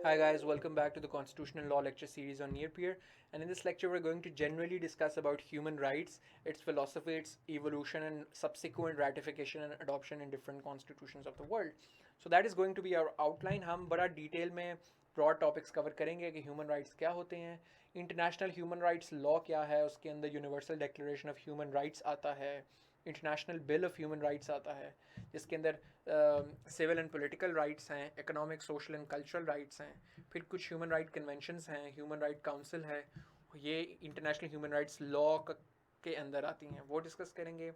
Hi guys, welcome back to the Constitutional Law lecture series on Near Peer. And in this lecture, we're going to generally discuss about human rights, its philosophy, its evolution, and subsequent ratification and adoption in different constitutions of the world. So that is going to be our outline. हम बड़ा detail में broad topics cover करेंगे कि human rights क्या होते हैं, international human rights law क्या है, उसके अंदर universal declaration of human rights आता है, international bill of human rights आता है जिसके अंदर सिविल एंड पॉलिटिकल राइट्स हैं, economic social and cultural rights हैं, फिर कुछ ह्यूमन राइट कन्वेंशंस हैं, ह्यूमन राइट काउंसिल है, ये इंटरनेशनल ह्यूमन राइट्स लॉ के अंदर आती हैं, वो डिस्कस करेंगे.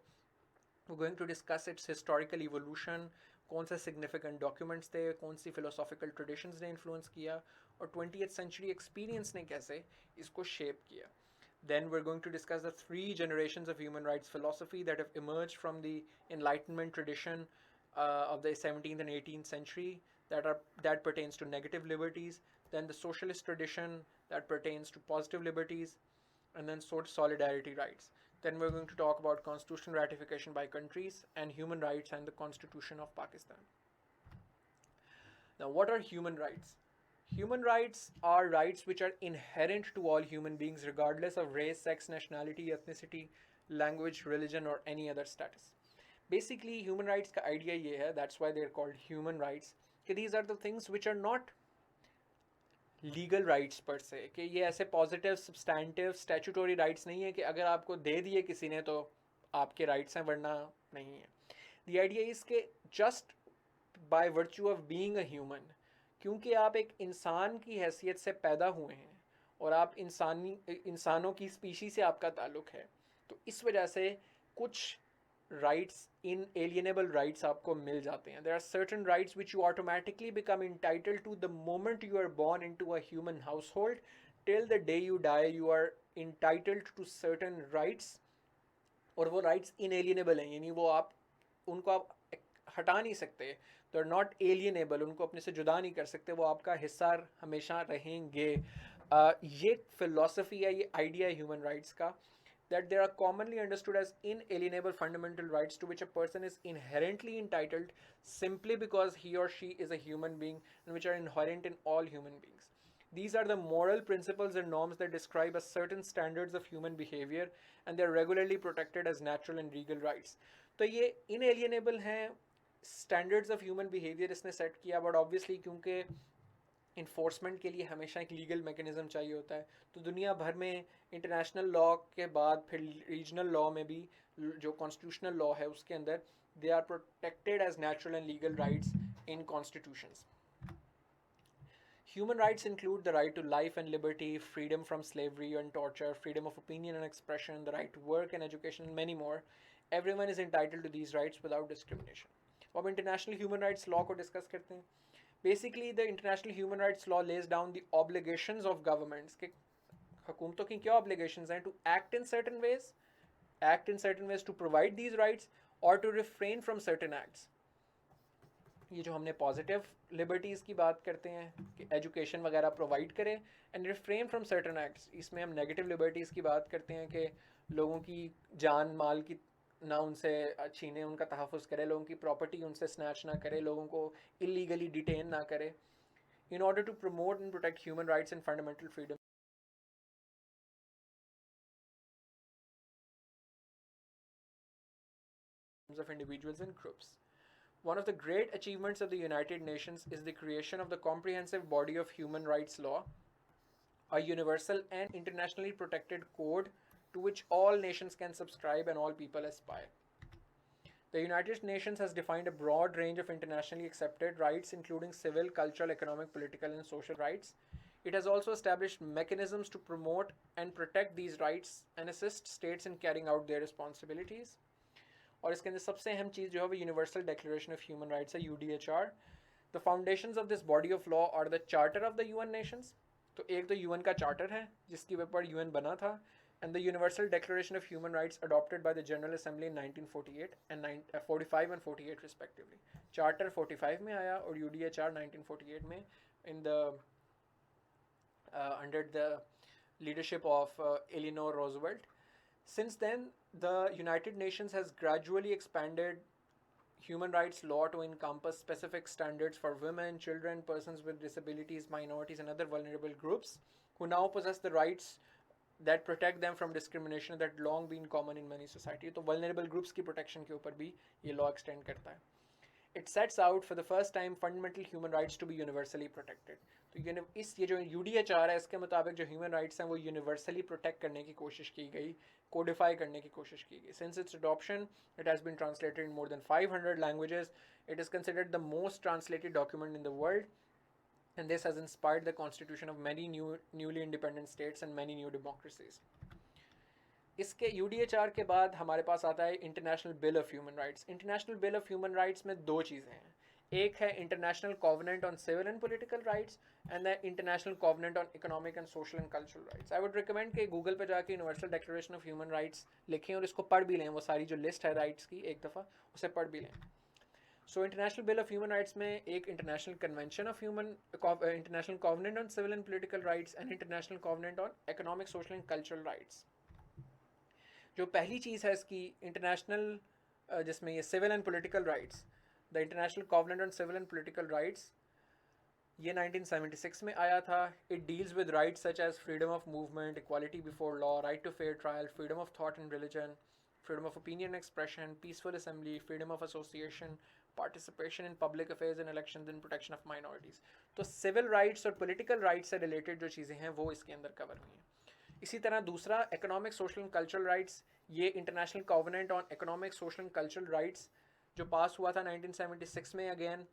We're going to discuss its historical evolution, कौन से significant documents थे, कौन सी philosophical traditions ने influence किया और 20th century experience ने कैसे इसको shape किया. Then we're going to discuss the three generations of human rights philosophy that have emerged from the Enlightenment tradition of the 17th and 18th century that pertains to negative liberties. Then the socialist tradition that pertains to positive liberties, and then solidarity rights. Then we're going to talk about constitutional ratification by countries and human rights and the Constitution of Pakistan. Now, what are human rights? Human rights are rights which are inherent to all human beings regardless of race, sex, nationality, ethnicity, language, religion, or any other status. Basically, human rights का idea ये है, that's why they're called human rights, कि these are the things which are not legal rights पर से, कि ये ऐसे positive substantive statutory rights नहीं है कि अगर आपको दे दिए किसी ने तो आपके राइट्स हैं, वरना नहीं है. द आइडिया इज के just by virtue of being a human, क्योंकि आप एक इंसान की हैसियत से पैदा हुए हैं और आप इंसानों की स्पीशी से आपका ताल्लुक है, तो इस वजह से कुछ राइट्स, inalienable rights आपको मिल जाते हैं. There are certain rights which you automatically become entitled to the moment you are born into a human household. Till the day you die, you are entitled to certain rights, और वो rights inalienable हैं, यानी वो आप उनको आप हटा नहीं सकते. तो आर नॉट एलियनेबल, उनको अपने से जुदा नहीं कर सकते, वो आपका हिस्सा हमेशा रहेंगे. ये फिलोसफी है, ये आइडिया है ह्यूमन राइट्स का, that they are commonly understood as inalienable fundamental rights to which a person is inherently entitled simply because he or she is a human being, and which are inherent in all human beings. These are the moral principles and norms that describe a certain standards of human behavior, and they are regularly protected as natural and legal rights. तो ये inalienable हैं, standards of human behavior इसने set किया, but obviously क्योंकि enforcement के लिए हमेशा एक लीगल मैकेनिज्म चाहिए होता है, तो दुनिया भर में इंटरनेशनल लॉ के बाद फिर रीजनल लॉ में भी जो कॉन्स्टिट्यूशनल लॉ है उसके अंदर they are protected as natural and legal rights in constitutions. Human rights include the right to life and liberty, freedom from slavery and torture, freedom of opinion and expression, the right to work and education, and many more. Everyone is entitled to these rights without discrimination. अब international human rights law को discuss करते हैं. Basically, the international human rights law lays down the obligations of governments. कि हुकूमतों की क्या obligations हैं? To act in certain ways to provide these rights, or to refrain from certain acts. ये जो हमने पॉजिटिव लिबर्टीज़ की बात करते हैं कि एजुकेशन वगैरह प्रोवाइड करें and refrain from certain acts, इसमें हम नेगेटिव लिबर्टीज़ की बात करते हैं कि लोगों की जान माल की ना उनसे छीने, उनका तहफ़्फ़ुज़ करे, लोगों की प्रॉपर्टी उनसे स्नैच ना करे, लोगों को इलीगली डिटेन ना करे, in order to promote and protect human rights and fundamental freedoms of individuals and groups. One of the great achievements of the United Nations is the creation of the comprehensive body of human rights law, a universal and internationally protected code to which all nations can subscribe and all people aspire. The United Nations has defined a broad range of internationally accepted rights, including civil, cultural, economic, political, and social rights. It has also established mechanisms to promote and protect these rights and assist states in carrying out their responsibilities. और इसके अंदर सबसे अहम चीज़ जो है वो universal declaration of human rights है, UDHR. The foundations of this body of law are the charter of the UN nations. तो एक तो UN का चार्टर है जिसकी ऊपर UN बना था, and the Universal Declaration of Human Rights adopted by the General Assembly in 1948 and 45 and 48 respectively. Charter 45 में आया और UDHR 1948 में in the under the leadership of Eleanor Roosevelt. Since then, the United Nations has gradually expanded human rights law to encompass specific standards for women, children, persons with disabilities, minorities, and other vulnerable groups who now possess the rights that protect them from discrimination that long been common in many society. तो vulnerable groups की protection के ऊपर भी ये law extend करता है. It sets out for the first time fundamental human rights to be universally protected. तो ये जो UDHR है इसके मुताबिक जो human rights हैं वो universally protect करने की कोशिश की गई, codify करने की कोशिश की गई. Since its adoption, it has been translated in more than 500 languages. It is considered the most translated document in the world, and this has inspired the constitution of many newly independent states and many new democracies. इसके UDHR के बाद हमारे पास आता है international bill of human rights. International bill of human rights में दो चीज़ें हैं. एक है international covenant on civil and political rights and the international covenant on economic and social and cultural rights. I would recommend कि Google पे जाके universal declaration of human rights लिखें और इसको पढ़ भी लें. वो सारी जो लिस्ट है राइट्स की एक दफ़ा उसे पढ़ भी लें. So international bill of human rights में एक international convention of human, international covenant on civil and political rights and international covenant on economic, social and cultural rights. जो पहली चीज़ है इसकी इंटरनेशनल जिसमें ये civil and political rights, the international covenant on civil and political rights, ये 1976 में आया था. It deals with rights such as freedom of movement, equality before law, right to fair trial, freedom of thought and religion, freedom of opinion expression, peaceful assembly, freedom of association, participation in public affairs and elections and protection of minorities. तो civil rights और political rights से related जो चीज़ें हैं वो इसके अंदर cover हुई हैं. इसी तरह दूसरा economic, social and cultural rights, ये international covenant on economic, social and cultural rights जो पास हुआ था 1976 में, अगेन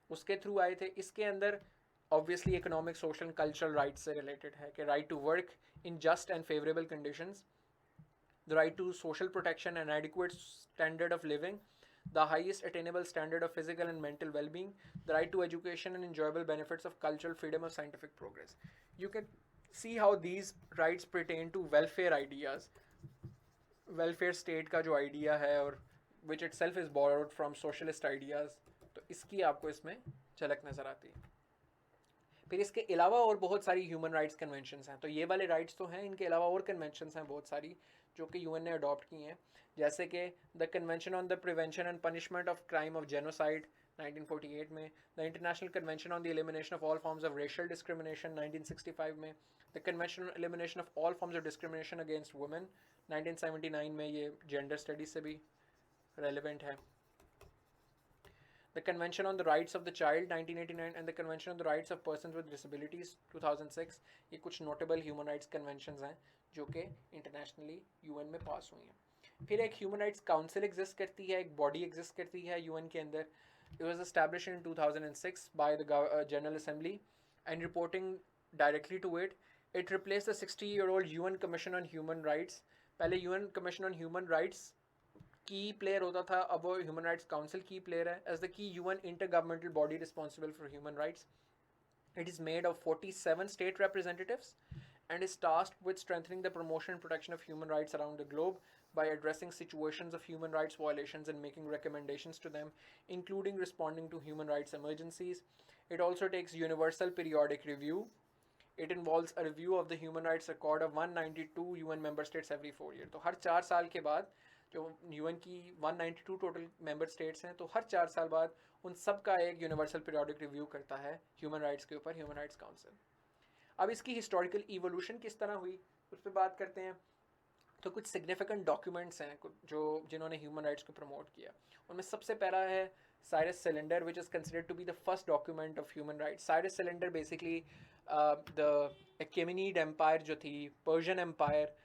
उसके थ्रू आए थे. इसके अंदर obviously economic, social and cultural rights से रिलेटेड है कि right to work in just and favourable conditions, the right to social protection and adequate standard of living, the highest attainable standard of physical and mental well-being, the right to education and enjoyable benefits of cultural freedom of scientific progress. You can see how these rights pertain to welfare ideas, welfare state का जो idea है और which itself is borrowed from socialist ideas. तो इसकी आपको इसमें झलक नज़र आती है. फिर इसके अलावा और बहुत सारी ह्यूमन राइट्स कन्वेंशंस हैं. तो ये वाले राइट्स तो हैं, इनके अलावा और कन्वेंशंस हैं बहुत सारी जो कि यूएन ने अडॉप्ट की हैं, जैसे कि the convention on the prevention and punishment of crime of genocide 1948 में, the international convention on the elimination of all forms of racial discrimination 1965 में, the convention on elimination of all forms of discrimination against women 1979 में, ये gender studies से भी relevant है. The Convention on the Rights of the Child 1989 and the Convention on the Rights of Persons with Disabilities 2006, ये कुछ notable human rights conventions हैं जो कि internationally UN में पास हुई हैं. फिर एक Human Rights Council exist करती है, एक body exist करती है UN के अंदर. It was established in 2006 by the General Assembly and reporting directly to it. It replaced the 60-year-old UN Commission on Human Rights. पहले UN Commission on Human Rights की player होता था, अब वो ह्यूमन राइट्स काउंसिल की player है as the key UN intergovernmental body responsible for human rights. It is made of 47 state representatives and is tasked with strengthening the promotion and protection of human rights around the globe by addressing situations of human rights violations and making recommendations to them, including responding to human rights emergencies. It also takes universal periodic review. It involves a review of the human rights record of 192 UN member states every 4 years. तो हर 4 साल के बाद जो UN की 192 total member states हैं, तो हर 4 साल बाद उन सब का एक यूनिवर्सल पीरियोडिक रिव्यू करता है ह्यूमन राइट्स के ऊपर ह्यूमन राइट्स काउंसिल. अब इसकी हिस्टोरिकल इवोल्यूशन किस तरह हुई उस पर बात करते हैं. तो कुछ सिग्निफिकेंट डॉक्यूमेंट्स हैं जो जिन्होंने ह्यूमन राइट्स को प्रमोट किया. उनमें सबसे पहला है Cyrus cylinder, which is considered to be the first document of human rights. Cyrus cylinder basically the Achaemenid empire जो थी, Persian empire,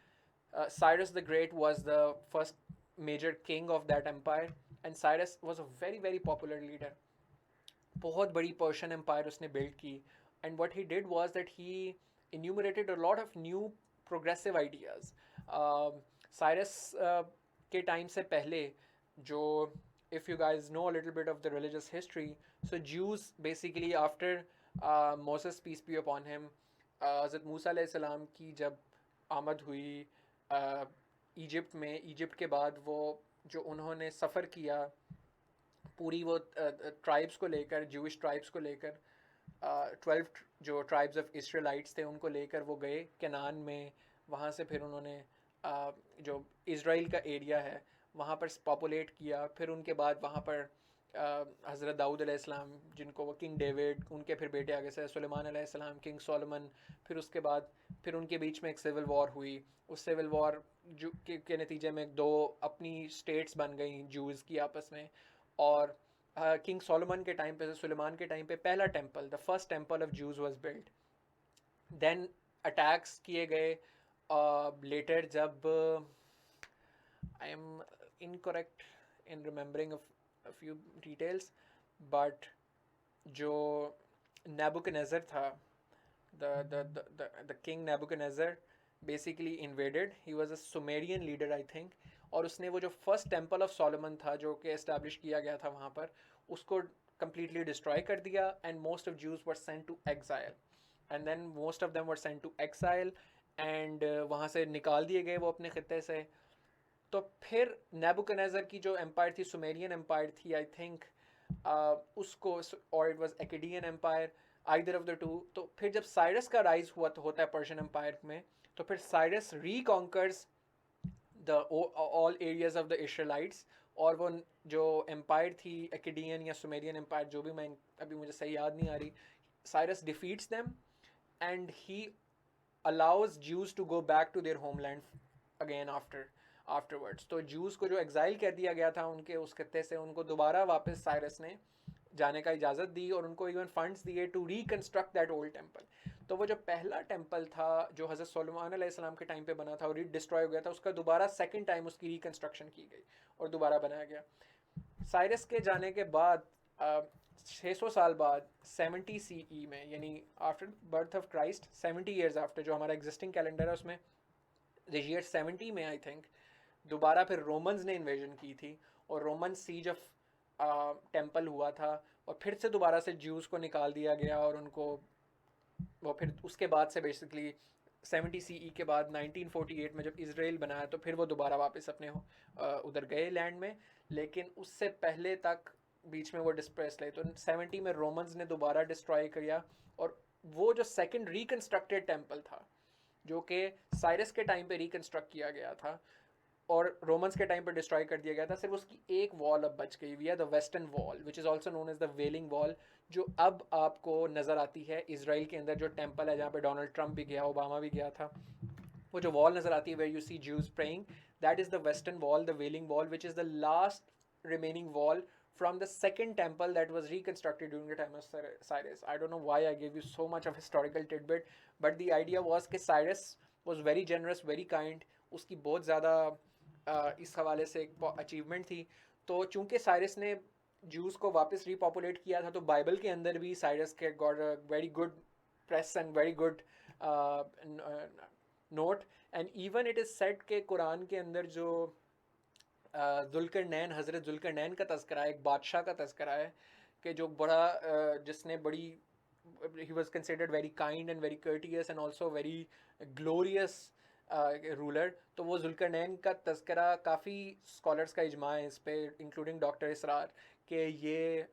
Cyrus the Great was the first major king of that empire, and Cyrus was a very very popular leader. बहुत बड़ी Persian empire उसने build की, and what he did was that he enumerated a lot of new progressive ideas. Cyrus के time से पहले जो, if you guys know a little bit of the religious history, so Jews basically after Moses peace be upon him, हज़रत मूसा अलैहि सलाम की जब आमद हुई इजिप्ट में, इजिप्ट के बाद वो जो उन्होंने सफ़र किया पूरी वो ट्राइब्स को लेकर, जूइश ट्राइब्स को लेकर, 12 जो ट्राइब्स ऑफ इसराइलाइट्स थे उनको लेकर वो गए कनान में. वहाँ से फिर उन्होंने जो इज़राइल का एरिया है वहाँ पर पॉपुलेट किया. फिर उनके बाद वहाँ पर हज़रत दाऊद अलैहिस्सलाम जिनको वो किंग डेविड, उनके फिर बेटे आगे से सुलेमान अलैहिस्सलाम, किंग सोलोमन, फिर उसके बाद फिर उनके बीच में एक सिविल वॉर हुई। उस सिविल वॉर जो के नतीजे में दो अपनी स्टेट्स बन गई जूज़ की आपस में। और किंग सोलोमन के टाइम पे, सुलेमान के टाइम पे पहला temple, the first temple of Jews was built. Then attacks किए गए लेटर, जब I am incorrect in remembering a few details, but जो नेबुकदनेज़र था, the king Nebuchadnezzar basically invaded. He was a Sumerian leader I think, और उसने वो जो first temple of Solomon था जो कि एस्टैब्लिश किया गया था वहाँ पर, उसको completely destroy कर दिया, and most of Jews were sent to exile, and then most of them were sent to exile, and वहाँ से निकाल दिए गए वो अपने खित्ते से। तो फिर नेबुकदनेज़र की जो एम्पायर थी, सुमेरियन एम्पायर थी आई थिंक, उसको, और it was Akkadian empire, either of the two. तो फिर जब साइरस का राइज हुआ तो होता है पर्शियन एम्पायर में, तो फिर Cyrus reconquers the all areas of the Israelites, और वो जो एम्पायर थी एक्डियन या सुमेरियन एम्पायर, जो भी, मैं अभी मुझे सही याद नहीं आ रही, Cyrus defeats them and he allows Jews to go back to their homeland again afterwards. तो Jews को जो एग्जाइल कर दिया गया था उनके उस खत्ते से, उनको दोबारा वापस साइरस ने जाने का इजाज़त दी, और उनको इवन फंड्स दिए to reconstruct that old temple. तो वो जो पहला टेम्पल था जो हज़रत सुलेमान अलैहिस्सलाम के टाइम पे बना था और डिस्ट्रॉय हो गया था, उसका दोबारा सेकंड टाइम उसकी रिकंस्ट्रक्शन की गई और दोबारा बनाया गया। साइरस के जाने के बाद 600 साल बाद 70 CE में, यानी after birth of Christ 70 years after, जो हमारा एग्जिस्टिंग कैलेंडर है उसमें द ईयर 70 में आई थिंक दोबारा फिर रोमन्स ने इन्वेजन की थी, और रोमन सीज ऑफ टेम्पल हुआ था, और फिर से दोबारा से ज्यूज़ को निकाल दिया गया, और उनको वो फिर उसके बाद से बेसिकली 70 CE के बाद 1948 में जब इसराइल बनाया, तो फिर वो दोबारा वापस अपने उधर गए लैंड में। लेकिन उससे पहले तक बीच में वो डिस्प्रेस रहे, तो 70 में रोमन्स ने दोबारा डिस्ट्रॉय किया, और वो जो सेकंड रिकंस्ट्रक्टेड टेम्पल था जो कि साइरस के टाइम पे रिकंस्ट्रक्ट किया गया था और रोमन्स के टाइम पर डिस्ट्रॉय कर दिया गया था, सिर्फ उसकी एक वॉल अब बच गई हुई है, the western wall, which is also known as the wailing wall, जो अब आपको नज़र आती है इसराइल के अंदर, जो टेम्पल है जहाँ पे डोनाल्ड ट्रंप भी गया, ओबामा भी गया था। वो जो वॉल नज़र आती है where you see Jews praying, that is the western wall, the wailing wall, which is the last remaining wall from the second temple that was reconstructed during the time of Cyrus. I don't know why I gave you so much of historical tidbit, but the idea was कि Cyrus was very generous, very kind. उसकी बहुत ज़्यादा इस हवाले से एक achievement थी। तो चूंकि साइरस ने जूस को वापस रिपॉपुलेट किया था, तो बाइबल के अंदर भी साइरस के got a very good press and very good note, and even it is said के कुरान के अंदर जो जुल्करनैन, हज़रत जुल्करनैन का तज़करा है, एक बादशाह का तज़करा है कि जो बड़ा जिसने बड़ी, he was considered very kind and very courteous and also very glorious ruler. तो वो जुल्करनैन का तज़करा काफ़ी स्कॉलर्स का इजमा है इस पे, इंक्लूडिंग डॉक्टर इसरार, कि ये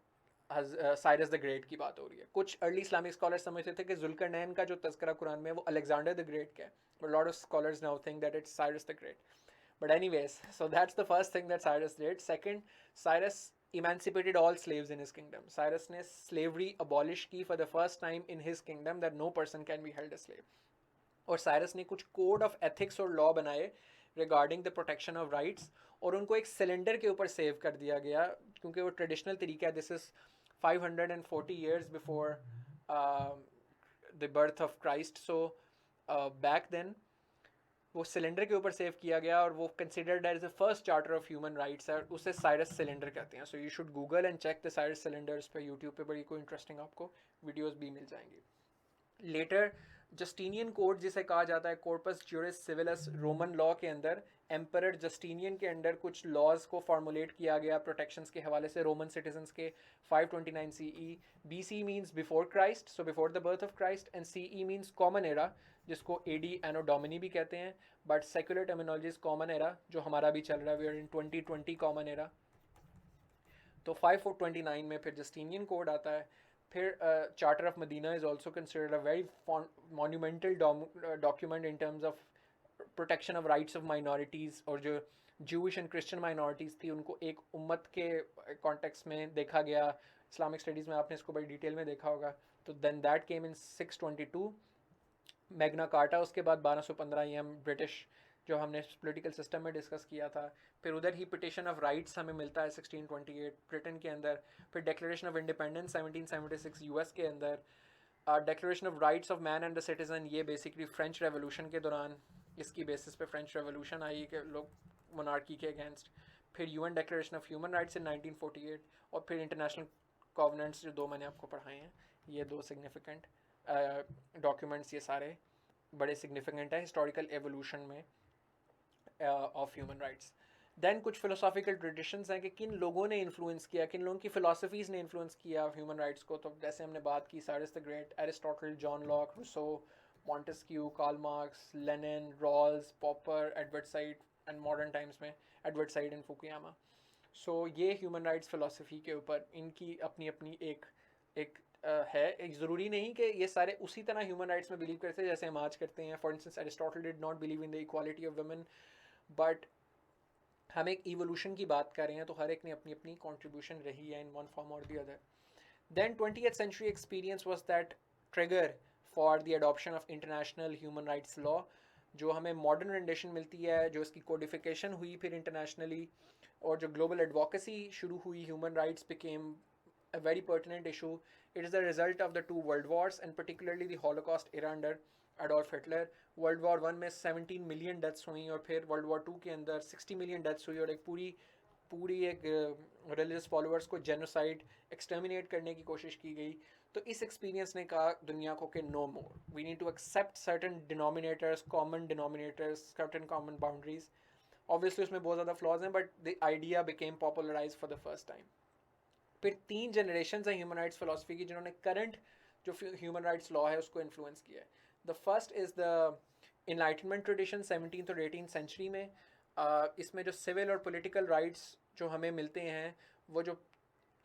साइरस द ग्रेट की बात हो रही है। कुछ अर्ली इस्लामिक स्कॉलर्स समझते थे कि जुल्करनैन का जो तज़करा कुरान में वो अलेक्जेंडर द ग्रेट का है, but lot of scholars now think that it's Cyrus the great. But anyways, so that's the first thing that Cyrus did. Second, Cyrus emancipated all slaves in his kingdom. Cyrus ने slavery abolish की for the first time in his kingdom, that no person can be held a slave. और Cyrus ने कुछ code of ethics और law बनाए regarding the protection of rights, और उनको एक सिलेंडर के ऊपर सेव कर दिया गया, क्योंकि वो ट्रेडिशनल तरीका है। This is 540 years before the birth of Christ. So back then वो सिलेंडर के ऊपर सेव किया गया, और वो considered as the first charter of human rights है, उसे साइरस सिलेंडर कहते हैं। So you should Google and check the Cyrus cylinders पे, यूट्यूब पे बड़ी कोई इंटरेस्टिंग आपको वीडियोस भी मिल जाएंगी। लेटर जस्टिनियन कोड जिसे कहा जाता है, कॉर्पस ज्यूरिस सिविलिस, रोमन लॉ के अंदर एम्परर जस्टिनियन के अंडर कुछ लॉज को फॉर्मुलेट किया गया प्रोटेक्शंस के हवाले से रोमन सिटीजन्स के। 529 CE, BC means before Christ, so before the birth of Christ, and CE means common era, जिसको AD एनो डोमिनी भी कहते हैं, but secular terminology is common era, जो हमारा भी चल रहा है, we are in 2020 common era. तो 529 में फिर जस्टिनियन कोड आता है। फिर charter of Medina is also considered a very monumental document in terms of protection of rights of minorities, और जो जूइश एंड क्रिश्चियन माइनॉरिटीज़ थी, उनको एक उम्मत के कॉन्टेक्स्ट में देखा गया। इस्लामिक स्टडीज़ में आपने इसको बड़ी डिटेल में देखा होगा। तो then that came in 622 Magna Carta, उसके बाद 1215 ये हम ब्रिटिश जो हमने पॉलिटिकल सिस्टम में डिस्कस किया था। फिर उधर ही पिटिशन ऑफ राइट्स हमें मिलता है 1628 ब्रिटेन के अंदर। फिर डिक्लेरेशन ऑफ इंडिपेंडेंस 1776 यूएस के अंदर। Declaration of rights of man and the citizen, ये बेसिकली फ्रेंच रेवोल्यूशन के दौरान इसकी बेसिस पे फ्रेंच रेवोल्यूशन आई कि लोग मोनार्की के अगेंस्ट। फिर UN declaration of human rights in 1948, और फिर इंटरनेशनल कॉवेनेंट्स जो दो मैंने आपको पढ़ाए हैं, ये दो सिग्निफिकेंट डॉक्यूमेंट्स, ये सारे बड़े सिग्निफिकेंट है हिस्टोरिकल एवोल्यूशन में ऑफ ह्यूमन राइट्स। देन कुछ फिलोसॉफिकल ट्रेडिशंस हैं कि किन लोगों ने इन्फ्लुएंस किया, किन लोगों की फिलोसफीज़ ने इन्फ्लुएंस किया ह्यूमन राइट्स को। तो जैसे हमने बात की Cyrus the great, Aristotle, John Locke, Rousseau, Montesquieu, Karl Marx, Lenin, Rawls, Popper, Edward Said, and modern times में Edward Said and Fukuyama. So ये ह्यूमन राइट्स फिलोसफी के ऊपर इनकी अपनी अपनी एक एक है। एक ज़रूरी नहीं कि ये सारे उसी तरह ह्यूमन राइट्स में बिलीव करते हैं जैसे हम आज करते हैं। For instance Aristotle did not believe in the equality of women, but हम एक इवोल्यूशन की बात कर रहे हैं, तो हर एक ने अपनी अपनी कॉन्ट्रीब्यूशन रही है इन वन फॉर्म और the other. Then 20th century experience was that trigger for the adoption of international human rights law, जो हमें मॉडर्न रेंडेशन मिलती है, जो इसकी कोडिफिकेशन हुई फिर इंटरनेशनली, और जो ग्लोबल एडवोकेसी शुरू हुई, human rights became a very pertinent issue. It is the result of the two world wars and particularly the Holocaust era under Adolf Hitler. World war one में 17 million deaths हुई, और फिर world war to के अंदर 60 million deaths हुई, और एक पूरी एक रिलीजियस फॉलोअर्स को जेनोसाइड एक्सटर्मिनेट करने की कोशिश की गई। तो इस एक्सपीरियंस ने कहा दुनिया को कि no more, we need to accept certain denominators, common denominators, certain common boundaries. Obviously उसमें बहुत ज़्यादा फ्लॉज हैं, but the idea became popularize for the first time. फिर 3 जनरेशन हैं ह्यूमन राइट्स फिलोसफी की जिन्होंने करंट जो ह्यूमन राइट्स लॉ है उसको इन्फ्लुएंस किया है। The first is the enlightenment tradition 17th और 18th सेंचुरी में। इसमें जो सिविल और पॉलिटिकल राइट्स जो हमें मिलते हैं वो जो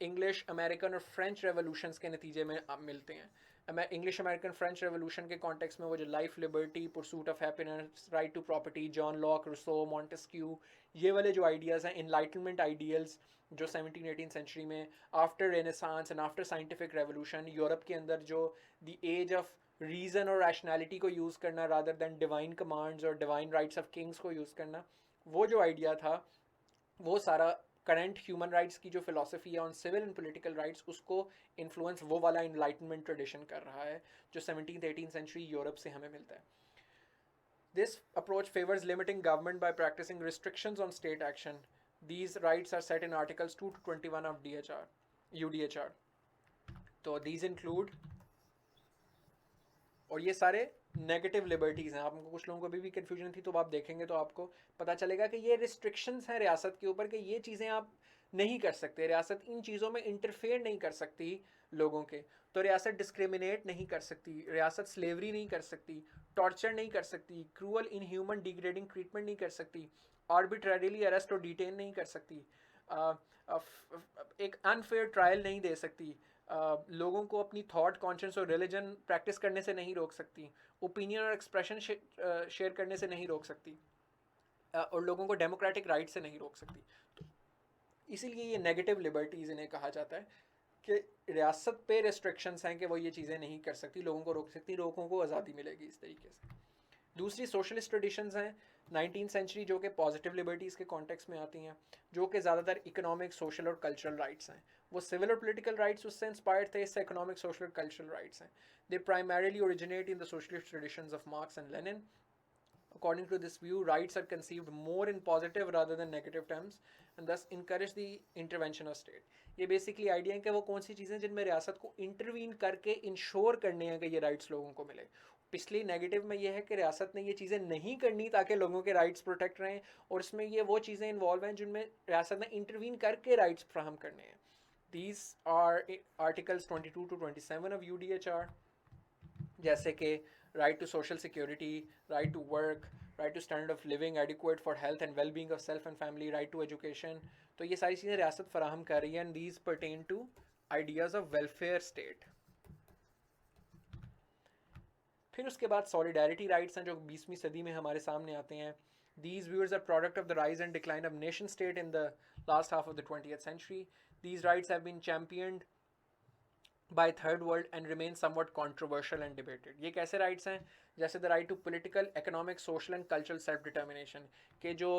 इंग्लिश, अमेरिकन और फ्रेंच रेवोल्यूशंस के नतीजे में मिलते हैं। इंग्लिश, अमेरिकन, फ्रेंच रेवोल्यूशन के कॉन्टेक्स्ट में वो जो life, liberty, pursuit of happiness, right to property, John Locke, Rousseau, Montesquieu, ये वाले जो आइडियाज़ हैं, इनलाइटनमेंट आइडियल्स जो 17th-18th सेंचुरी में after renaissance and after scientific revolution Europe के अंदर जो द एज ऑफ रीज़न और रैशनैलिटी को यूज़ करना रादर दैन डिवाइन कमांड्स और डिवाइन राइट्स ऑफ किंग्स को यूज़ करना, वो जो आइडिया था वो सारा करंट ह्यूमन राइट्स की जो फिलोसफी है on civil and political rights उसको इन्फ्लुएंस वो वाला इनलाइटनमेंट ट्रेडिशन कर रहा है जो 17th-18th सेंचुरी यूरोप से हमें मिलता है। This approach favors limiting government by practicing restrictions on state action. These rights are set in Articles 2 to 21 of UDHR. तो these include, और ये सारे नेगेटिव लिबर्टीज़ हैं। आपको कुछ लोगों को अभी भी कन्फ्यूजन थी, तो आप देखेंगे तो आपको पता चलेगा कि ये रिस्ट्रिक्शंस हैं रियासत के ऊपर कि ये चीज़ें आप नहीं कर सकते, रियासत इन चीज़ों में इंटरफेयर नहीं कर सकती लोगों के। तो रियासत डिस्क्रिमिनेट नहीं कर सकती, रियासत स्लेवरी नहीं कर सकती, टॉर्चर नहीं कर सकती, क्रूअल, इनह्यूमन, डिग्रेडिंग ट्रीटमेंट नहीं कर सकती, आर्बिट्ररीली अरेस्ट और डिटेन नहीं कर सकती, एक अनफेयर ट्रायल नहीं दे सकती, लोगों को अपनी थॉट, कॉन्शियंस और रिलीजन प्रैक्टिस करने से नहीं रोक सकती, ओपिनियन और एक्सप्रेशन शेयर करने से नहीं रोक सकती, और लोगों को डेमोक्रेटिक राइट से नहीं रोक सकती। तो इसीलिए ये नेगेटिव लिबर्टीज़ इन्हें कहा जाता है कि रियासत पे रेस्ट्रिक्शंस हैं कि वो ये चीज़ें नहीं कर सकती, लोगों को रोक सकती, लोगों को आज़ादी मिलेगी इस तरीके से। दूसरी सोशलिस्ट ट्रेडिशंस हैं 19th सेंचुरी जो कि पॉजिटिव लिबर्टीज़ के कॉन्टेक्स्ट में आती हैं, जो कि ज़्यादातर इकोनॉमिक, सोशल और कल्चरल राइट्स हैं। वो सिविल और पॉलिटिकल राइट्स उससे इंस्पायर्ड थे, इससे इकोनॉमिक, सोशल और कल्चरल राइट्स हैं। They primarily originate in the socialist traditions of Marx and Lenin. According to this view, rights are conceived more in positive rather than negative terms and thus encourage the intervention of state. ये basically idea है कि वो कौन सी चीज़ें जिनमें रियासत को intervene करके इंश्योर करने हैं कि ये राइट्स लोगों को मिले। पिछली नेगेटिव में ये है कि रियासत ने ये चीज़ें नहीं करनी ताकि लोगों के राइट्स प्रोटेक्ट रहें, और इसमें ये वो चीज़ें इन्वॉल्व हैं जिनमें रियासत ने इंटरवीन करके राइट्स फ्राहम करने हैं। These are articles 22 to 27 of UDHR, जैसे कि right to social security, right to work, right to standard of living adequate for health and well-being of self and family, right to education। तो ये सारी चीज़ें रियासत फराहम कर रही है, and these pertain to ideas of welfare state। फिर उसके बाद सॉलिडारिटी राइट्स हैं जो 20वीं सदी में हमारे सामने आते हैं। These views are product of the rise and decline of nation state in the last half of the 20th century. These rights have been championed by third world and remain somewhat controversial and debated. ये कैसे rights हैं? जैसे the right to political, economic, social and cultural self-determination के जो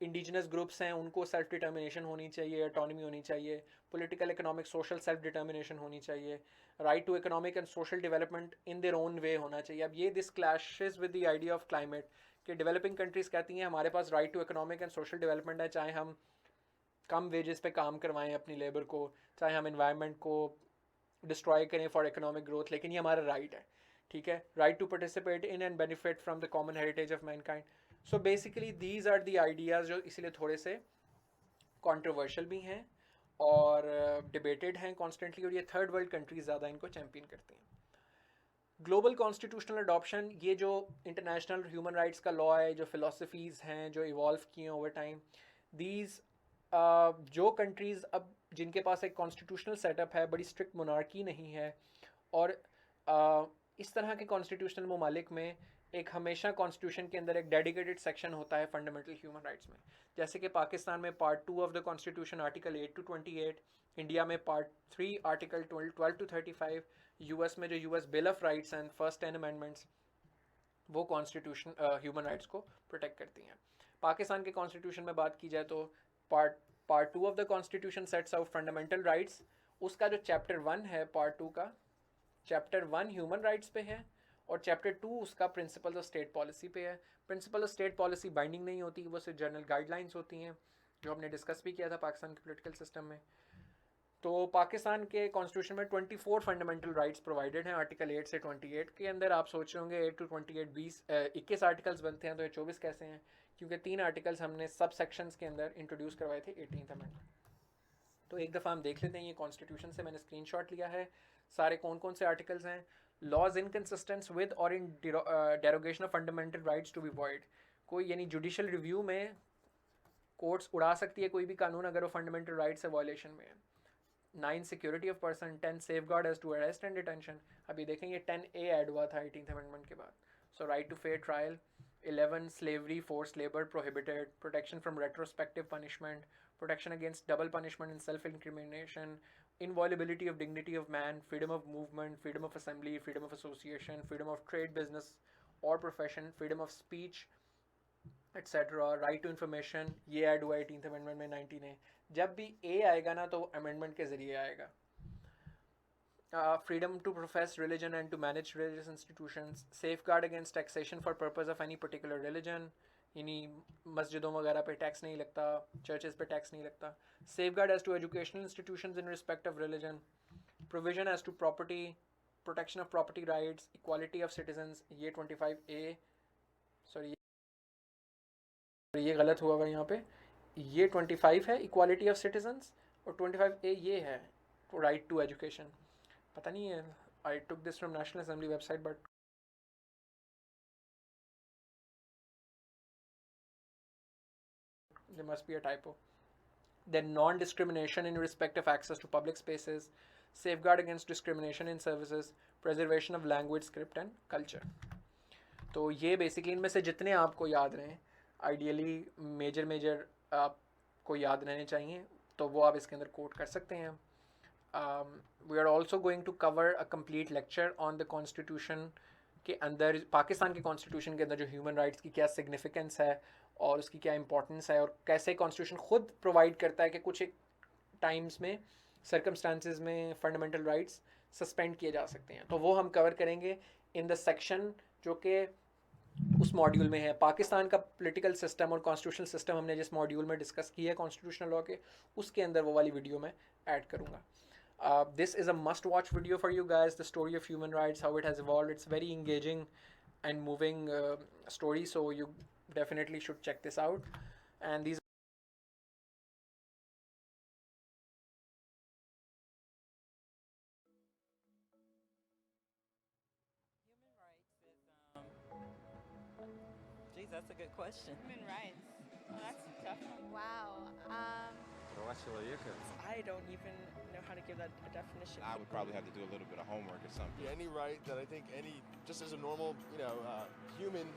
indigenous groups हैं उनको self determination होनी चाहिए, autonomy होनी चाहिए, political, economic, social self determination होनी चाहिए, right to economic and social development in their own way होना चाहिए. अब ये this clashes with the idea of climate कि डेवलपिंग कंट्रीज कहती हैं हमारे पास right to economic and social development है, चाहे हम कम वेजेस पे काम करवाएं अपनी लेबर को, चाहे हम एनवायरनमेंट को डिस्ट्रॉय करें फॉर इकोनॉमिक ग्रोथ, लेकिन ये हमारा राइट है. ठीक है, right to participate in and benefit from the common heritage of mankind. So basically these are the ideas जो इसलिए थोड़े से कॉन्ट्रोवर्शियल भी हैं और डिबेटेड हैं कॉन्स्टेंटली, और ये थर्ड वर्ल्ड कंट्रीज ज़्यादा इनको चैम्पियन करती हैं. ग्लोबल कॉन्स्टिट्यूशनल अडॉप्शन, ये जो इंटरनेशनल ह्यूमन राइट्स का लॉ है, जो फ़िलासफ़ीज़ हैं जो इवॉल्व किए हैं ओवर टाइम, दीज जो कंट्रीज़ अब जिनके पास एक कॉन्स्टिट्यूशनल सेटअप है, बड़ी स्ट्रिक्ट मोनार्की नहीं है, और इस तरह के कॉन्स्टिट्यूशनल ममालिक में एक हमेशा कॉन्स्टिट्यूशन के अंदर एक डेडिकेटेड सेक्शन होता है फंडामेंटल ह्यूमन राइट्स में. जैसे कि पाकिस्तान में part 2 of the constitution article 8 to 28, India में पार्ट 3 आर्टिकल 12 to 35, यूएस में जो US bill of rights and first 10 amendments वो कॉन्स्टिट्यूशन ह्यूमन राइट्स को प्रोटेक्ट करती हैं. पाकिस्तान के कॉन्स्टिट्यूशन में बात की जाए तो part 2 of the constitution sets out fundamental rights. उसका जो चैप्टर 1 है पार्ट 2 का, चैप्टर 1 ह्यूमन राइट्स पे है और चैप्टर 2 उसका प्रिंसिपल ऑफ स्टेट पॉलिसी पे है. Principle of state policy binding नहीं होती, वो सिर्फ जनरल गाइडलाइंस होती हैं जो हमने डिस्कस भी किया था पाकिस्तान के पोलिटिकल सिस्टम में. तो पाकिस्तान के कॉन्स्टिट्यूशन में 24 फंडामेंटल राइट्स प्रोवाइडेड हैं आर्टिकल 8 से 28 के अंदर. आप सोच रहे होंगे 8 to 28 21 आर्टिकल्स बनते हैं, तो ये 24 कैसे हैं? क्योंकि 3 आर्टिकल्स हमने सब सेक्शंस के अंदर इंट्रोड्यूस करवाए थे 18th अमेंडमेंट. तो एक दफ़ा हम देख लेते हैं, ये कॉन्स्टिट्यूशन से मैंने स्क्रीनशॉट लिया है, सारे कौन कौन से आर्टिकल्स हैं. लॉज इनकन्सिस्टेंट विद और in derogation of fundamental rights to be void. कोई यानी जुडिशल रिव्यू में कोर्ट्स उड़ा सकती है कोई भी कानून अगर वो फंडामेंटल राइट्स से वायलेशन में है. 9 security of person, 10 safeguard as to arrest and detention. अभी देखेंगे 10A ऐड हुआ था 18th अमेंडमेंट के बाद. So right to fair trial. 11 slavery, force labour prohibited, protection from retrospective punishment, protection against double punishment and self-incrimination, inviolability of dignity of man, freedom of movement, freedom of assembly, freedom of association, freedom of trade, business or profession, freedom of speech, etc. right to information. ये add हुआ 18th amendment में 19A. जब भी A आएगा ना तो amendment के ज़रिए आएगा. Freedom to profess religion and to manage religious institutions, safeguard against taxation for purpose of any particular religion, यानी मस्जिदों वगैरह पे टैक्स नहीं लगता, चर्चेस पे टैक्स नहीं लगता. Safeguard as to educational institutions in respect of religion, provision as to property, protection of property rights, equality of citizens. ये 25A, सॉरी ये गलत हुआ हुआ यहाँ पे, ये 25 है इक्वालिटी ऑफ सिटीजन्स और 25A ये है राइट टू एजुकेशन. पता नहीं है, I took this from National Assembly website but there must be a typo. Then non-discrimination in respect of access to public spaces, safeguard against discrimination in services, preservation of language, script and culture. तो ये basically इनमें से जितने आपको याद रहें, ideally major आपको याद रहने चाहिए, तो वो आप इसके अंदर कोट कर सकते हैं. We are also going to cover a complete lecture on the constitution के अंदर, पाकिस्तान के कॉन्स्टिट्यूशन के अंदर जो ह्यूमन राइट्स की क्या सिग्निफिकेंस है और उसकी क्या इंपॉर्टेंस है, और कैसे कॉन्स्टिट्यूशन खुद प्रोवाइड करता है कि कुछ एक टाइम्स में, सर्कमस्टांसिस में फंडामेंटल राइट्स सस्पेंड किए जा सकते हैं. तो वो हम कवर करेंगे इन द सेक्शन जो कि उस मॉड्यूल में है. पाकिस्तान का पॉलिटिकल सिस्टम और कॉन्स्टिट्यूशनल सिस्टम हमने जिस मॉड्यूल में डिस्कस किया है कॉन्स्टिट्यूशनल लॉ के, उसके अंदर वो वाली वीडियो में ऐड करूँगा. This is a must-watch video for you guys. The story of human rights, how it has evolved. It's very engaging and moving story. So you definitely should check this out. And these. Human rights is, geez, that's a good question. Human rights. Well, that's a tough one. Wow. I don't even know how to give that a definition. I would probably have to do a little bit of homework or something. Yeah, any right that I think just as a normal, human,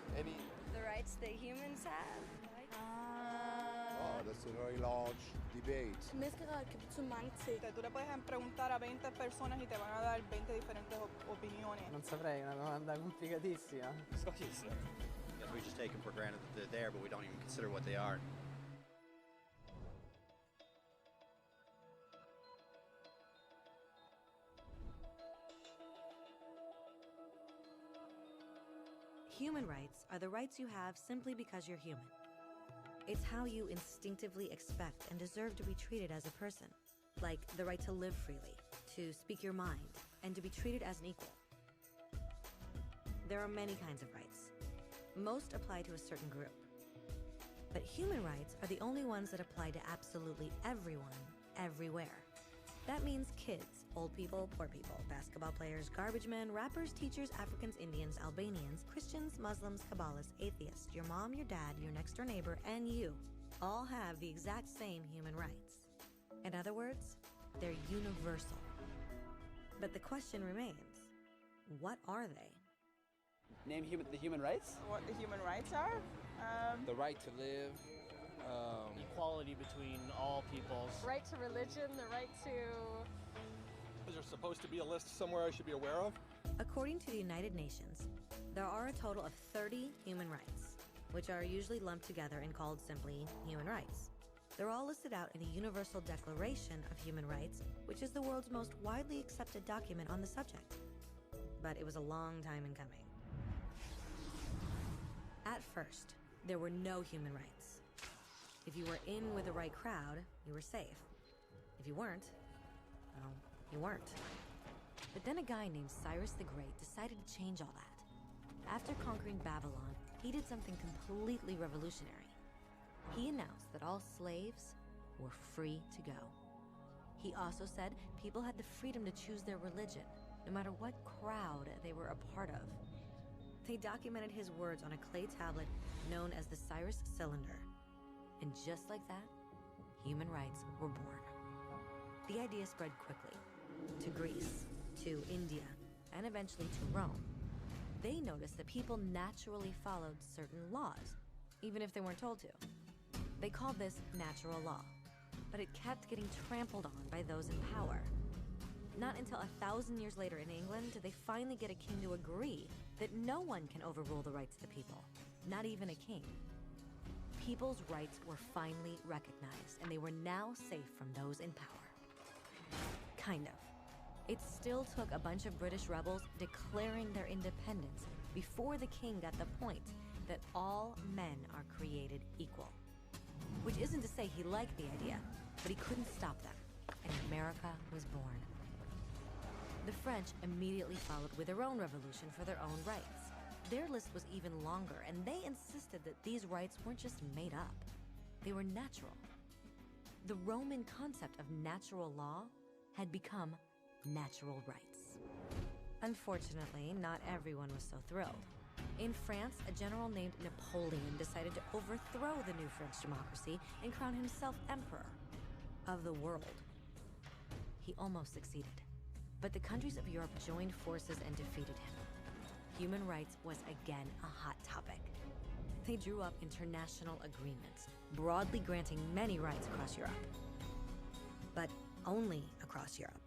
The rights that humans have. Oh, that's a very large debate. Mezcla que tu manti. Tú le puedes preguntar a 20 personas y te van a dar 20 diferentes opiniones. Non saprei, una domanda complicatissima. Yes, we just take them for granted that they're there, but we don't even consider what they are. Human rights are the rights you have simply because you're human. It's how you instinctively expect and deserve to be treated as a person, like the right to live freely, to speak your mind, and to be treated as an equal. There are many kinds of rights. Most apply to a certain group. But human rights are the only ones that apply to absolutely everyone, everywhere. That means kids, old people, poor people, basketball players, garbage men, rappers, teachers, Africans, Indians, Albanians, Christians, Muslims, Kabbalists, atheists, your mom, your dad, your next door neighbor, and you all have the exact same human rights. In other words, they're universal. But the question remains, what are they? Name the human rights? What the human rights are? The right to live. Equality between all peoples. Right to religion, the right to... is there supposed to be a list somewhere I should be aware of? According to the United Nations, there are a total of 30 human rights, which are usually lumped together and called simply human rights. They're all listed out in the Universal Declaration of Human Rights, which is the world's most widely accepted document on the subject. But it was a long time in coming. At first, there were no human rights. If you were in with the right crowd, you were safe. If you weren't, well, you weren't. But then a guy named Cyrus the Great decided to change all that. After conquering Babylon, he did something completely revolutionary. He announced that all slaves were free to go. He also said people had the freedom to choose their religion, no matter what crowd they were a part of. They documented his words on a clay tablet known as the Cyrus Cylinder. And just like that, human rights were born. The idea spread quickly to Greece, to India, and eventually to Rome. They noticed that people naturally followed certain laws, even if they weren't told to. They called this natural law, but it kept getting trampled on by those in power. Not until 1,000 years later in England did they finally get a king to agree that no one can overrule the rights of the people, not even a king. People's rights were finally recognized, and they were now safe from those in power. Kind of. It still took a bunch of British rebels declaring their independence before the king got the point that all men are created equal. Which isn't to say he liked the idea, but he couldn't stop them, and America was born. The French immediately followed with their own revolution for their own rights. Their list was even longer, and they insisted that these rights weren't just made up. They were natural. The Roman concept of natural law had become natural rights. Unfortunately, not everyone was so thrilled. In France, a general named Napoleon decided to overthrow the new French democracy and crown himself emperor of the world. He almost succeeded, but the countries of Europe joined forces and defeated him. Human rights was again a hot topic. They drew up international agreements, broadly granting many rights across Europe. But only across Europe.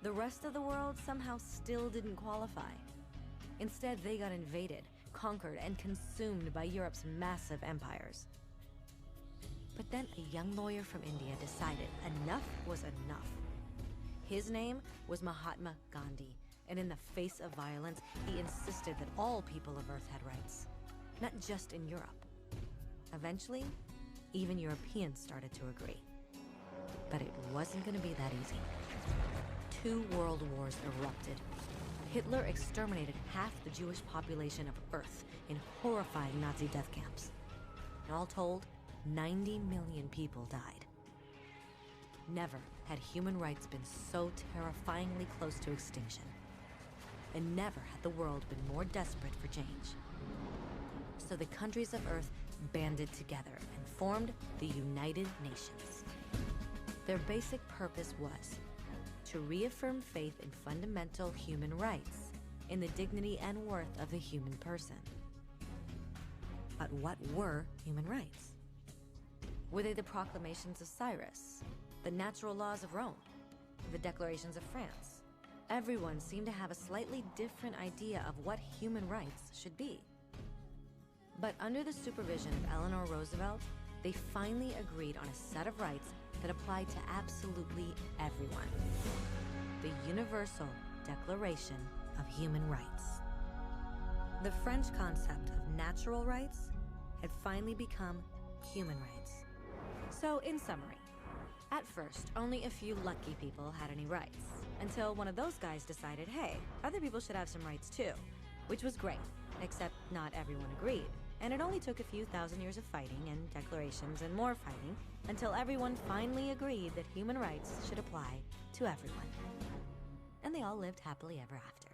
The rest of the world somehow still didn't qualify. Instead, they got invaded, conquered, and consumed by Europe's massive empires. But then a young lawyer from India decided enough was enough. His name was Mahatma Gandhi, and in the face of violence, he insisted that all people of Earth had rights, not just in Europe. Eventually, even Europeans started to agree. But it wasn't going to be that easy. 2 world wars erupted. Hitler exterminated half the Jewish population of Earth in horrifying Nazi death camps. And all told, 90 million people died. Never had human rights been so terrifyingly close to extinction. And never had the world been more desperate for change. So the countries of Earth banded together and formed the United Nations. Their basic purpose was to reaffirm faith in fundamental human rights, in the dignity and worth of the human person. But what were human rights? Were they the proclamations of Cyrus, the natural laws of Rome, the declarations of France? Everyone seemed to have a slightly different idea of what human rights should be. But under the supervision of Eleanor Roosevelt, they finally agreed on a set of rights that applied to absolutely everyone. The Universal Declaration of Human Rights. The French concept of natural rights had finally become human rights. So, in summary, at first, only a few lucky people had any rights, until one of those guys decided, hey, other people should have some rights too, which was great, except not everyone agreed. And it only took a few thousand years of fighting and declarations and more fighting until everyone finally agreed that human rights should apply to everyone. And they all lived happily ever after.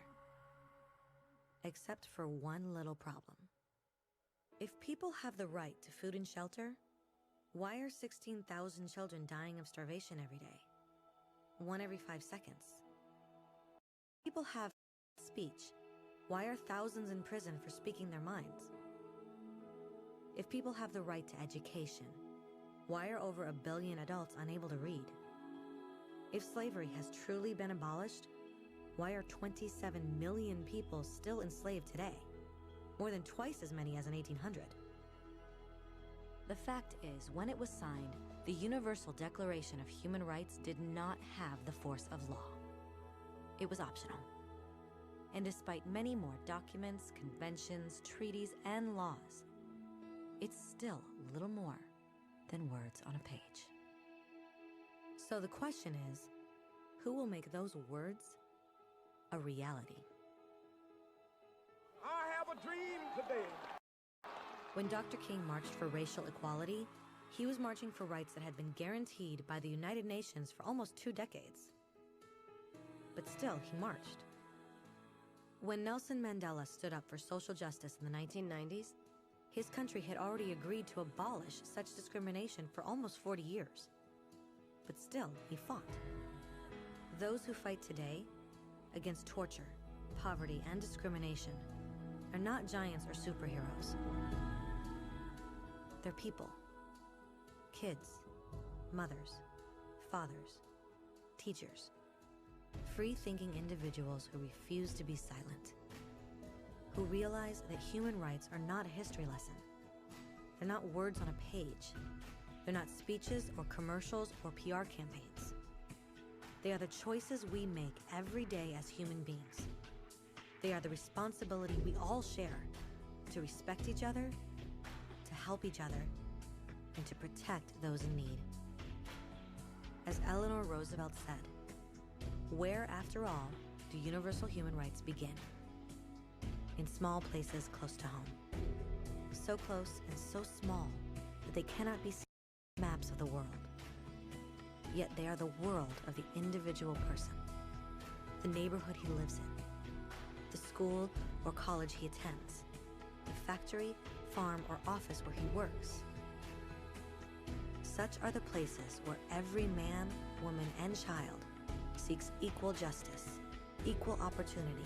Except for one little problem. If people have the right to food and shelter, why are 16,000 children dying of starvation every day? 1 every 5 seconds. People have speech. Why are thousands in prison for speaking their minds? If people have the right to education, why are over 1 billion adults unable to read? If slavery has truly been abolished, why are 27 million people still enslaved today? More than twice as many as in 1800. The fact is, when it was signed, the Universal Declaration of Human Rights did not have the force of law. It was optional. And despite many more documents, conventions, treaties, and laws, it's still little more than words on a page. So the question is, who will make those words a reality? I have a dream today. When Dr. King marched for racial equality, he was marching for rights that had been guaranteed by the United Nations for almost 2 decades. But still, he marched. When Nelson Mandela stood up for social justice in the 1990s, his country had already agreed to abolish such discrimination for almost 40 years. But still, he fought. Those who fight today against torture, poverty, and discrimination are not giants or superheroes. They're people. Kids, mothers, fathers, teachers. Free-thinking individuals who refuse to be silent. Who realize that human rights are not a history lesson. They're not words on a page. They're not speeches or commercials or PR campaigns. They are the choices we make every day as human beings. They are the responsibility we all share to respect each other, to help each other, and to protect those in need. As Eleanor Roosevelt said, where, after all, do universal human rights begin? In small places close to home. So close and so small that they cannot be seen on maps of the world. Yet they are the world of the individual person, the neighborhood he lives in, the school or college he attends, the factory, farm, or office where he works. Such are the places where every man, woman, and child seeks equal justice, equal opportunity,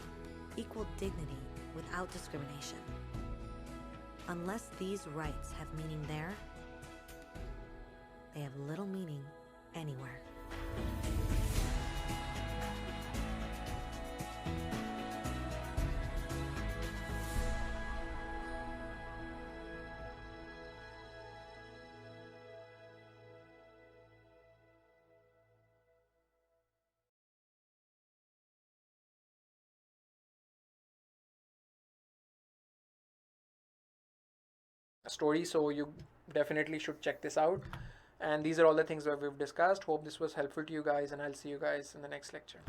equal dignity without discrimination. Unless these rights have meaning there, they have little meaning anywhere. Story, so you definitely should check this out. And these are all the things that we've discussed. Hope this was helpful to you guys, and I'll see you guys in the next lecture.